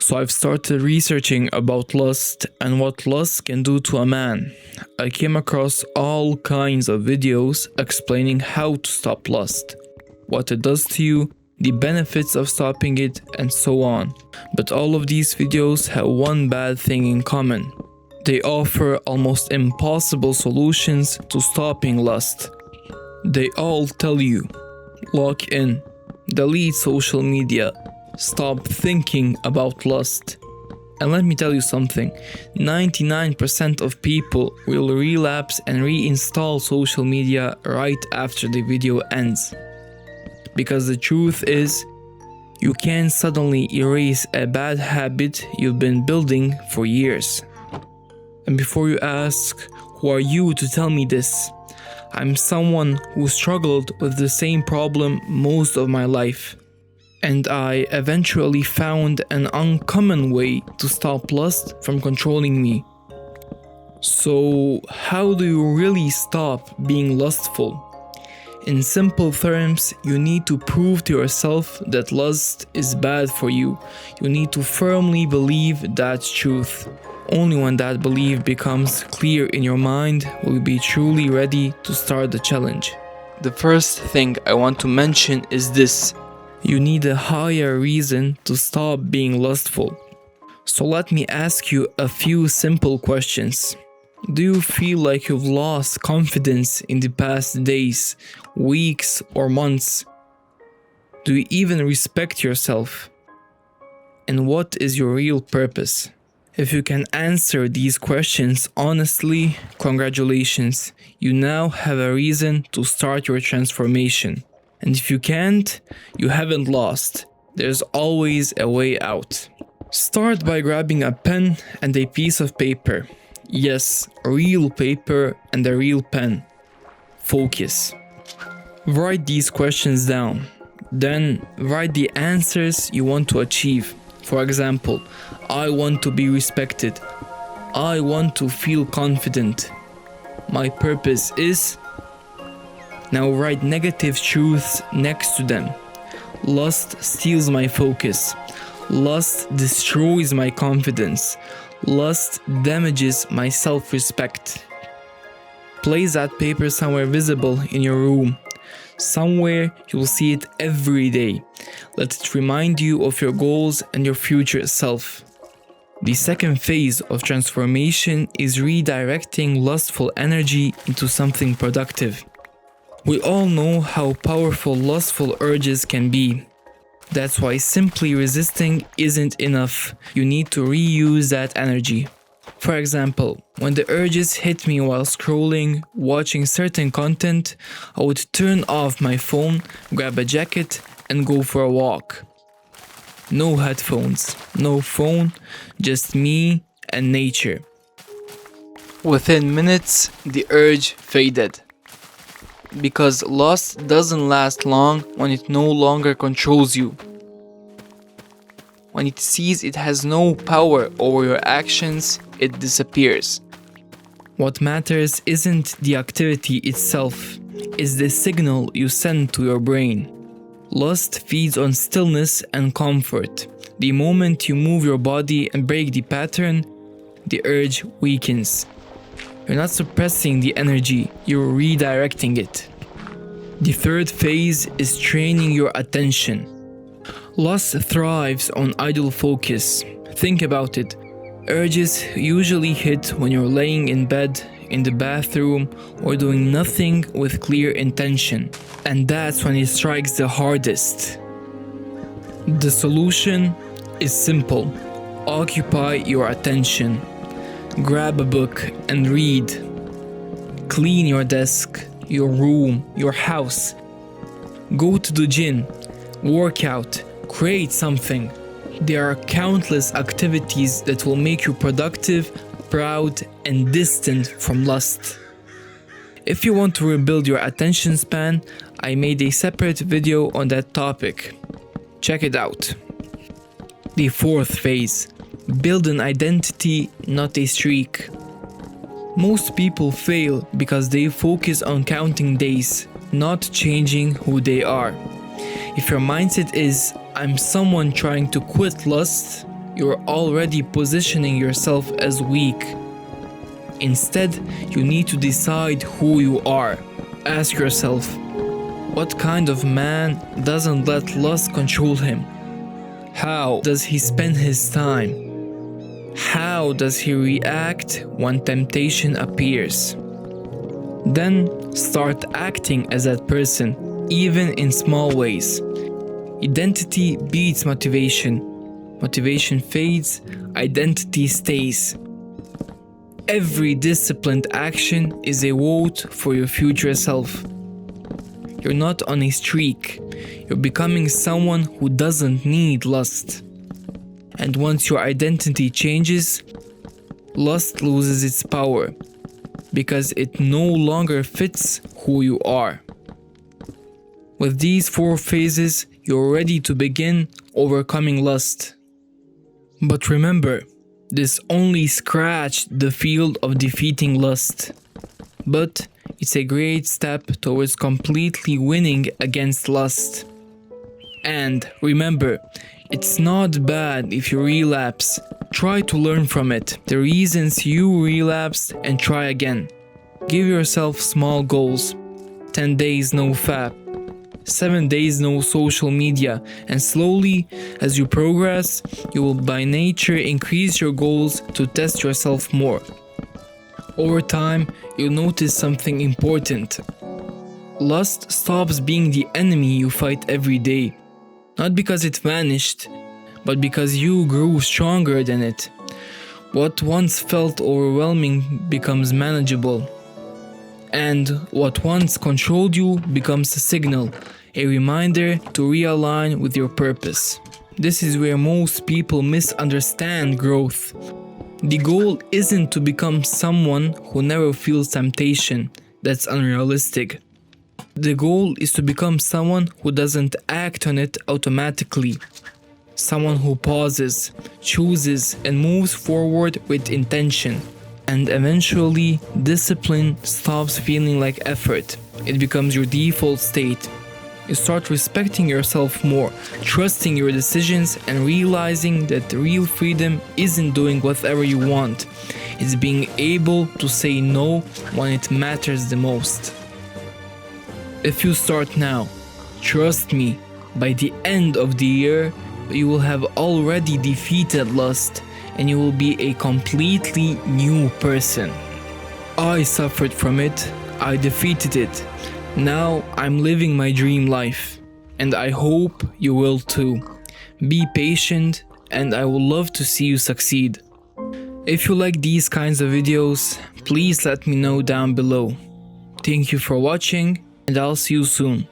So I've started researching about lust and what lust can do to a man. I came across all kinds of videos explaining how to stop lust, what it does to you, the benefits of stopping it, and so on. But all of these videos have one bad thing in common. They offer almost impossible solutions to stopping lust. They all tell you, lock in, delete social media, stop thinking about lust. And let me tell you something, 99% of people will relapse and reinstall social media right after the video ends. Because the truth is, you can't suddenly erase a bad habit you've been building for years. And before you ask, who are you to tell me this? I'm someone who struggled with the same problem most of my life. And I eventually found an uncommon way to stop lust from controlling me. So, how do you really stop being lustful? In simple terms, you need to prove to yourself that lust is bad for you. You need to firmly believe that truth. Only when that belief becomes clear in your mind will you be truly ready to start the challenge. The first thing I want to mention is this. You need a higher reason to stop being lustful. So let me ask you a few simple questions. Do you feel like you've lost confidence in the past days, weeks, or months? Do you even respect yourself? And what is your real purpose? If you can answer these questions honestly, congratulations. You now have a reason to start your transformation. And if you can't, you haven't lost. There's always a way out. Start by grabbing a pen and a piece of paper. Yes, real paper and a real pen. Focus. Write these questions down. Then write the answers you want to achieve. For example, I want to be respected. I want to feel confident. My purpose is... Now write negative truths next to them. Lust steals my focus. Lust destroys my confidence. Lust damages my self-respect. Place that paper somewhere visible in your room. Somewhere you'll see it every day. Let it remind you of your goals and your future self. The second phase of transformation is redirecting lustful energy into something productive. We all know how powerful lustful urges can be. That's why simply resisting isn't enough. You need to reuse that energy. For example, when the urges hit me while scrolling, watching certain content, I would turn off my phone, grab a jacket, and go for a walk. No headphones, no phone, just me and nature. Within minutes, the urge faded. Because lust doesn't last long when it no longer controls you. When it sees it has no power over your actions, it disappears. What matters isn't the activity itself, it's the signal you send to your brain. Lust feeds on stillness and comfort. The moment you move your body and break the pattern, the urge weakens. You're not suppressing the energy, you're redirecting it. The third phase is training your attention. Lust thrives on idle focus. Think about it. Urges usually hit when you're laying in bed, in the bathroom, or doing nothing with clear intention. And that's when it strikes the hardest. The solution is simple. Occupy your attention. Grab a book and read. Clean your desk, your room, your house. Go to the gym, work out, create something. There are countless activities that will make you productive, proud, and distant from lust. If you want to rebuild your attention span, I made a separate video on that topic. Check it out. The fourth phase. Build an identity, not a streak. Most people fail because they focus on counting days, not changing who they are. If your mindset is, I'm someone trying to quit lust, you're already positioning yourself as weak. Instead, you need to decide who you are. Ask yourself, what kind of man doesn't let lust control him? How does he spend his time? How does he react when temptation appears? Then start acting as that person, even in small ways. Identity beats motivation. Motivation fades, identity stays. Every disciplined action is a vote for your future self. You're not on a streak. You're becoming someone who doesn't need lust. And once your identity changes, lust loses its power because it no longer fits who you are. With these 4 phases, you're ready to begin overcoming lust. But remember, this only scratched the field of defeating lust. But it's a great step towards completely winning against lust. And remember, it's not bad if you relapse. Try to learn from it, the reasons you relapsed, and try again. Give yourself small goals. 10 days no fap. 7 days no social media, and slowly, as you progress, you will by nature increase your goals to test yourself more. Over time, you'll notice something important. Lust stops being the enemy you fight every day. Not because it vanished, but because you grew stronger than it. What once felt overwhelming becomes manageable. And what once controlled you becomes a signal, a reminder to realign with your purpose. This is where most people misunderstand growth. The goal isn't to become someone who never feels temptation. That's unrealistic. The goal is to become someone who doesn't act on it automatically. Someone who pauses, chooses, and moves forward with intention. And eventually, discipline stops feeling like effort. It becomes your default state. You start respecting yourself more, trusting your decisions, and realizing that real freedom isn't doing whatever you want. It's being able to say no when it matters the most. If you start now, trust me, by the end of the year, you will have already defeated lust and you will be a completely new person. I suffered from it, I defeated it. Now I'm living my dream life, and I hope you will too. Be patient, and I would love to see you succeed. If you like these kinds of videos, please let me know down below. Thank you for watching, and I'll see you soon.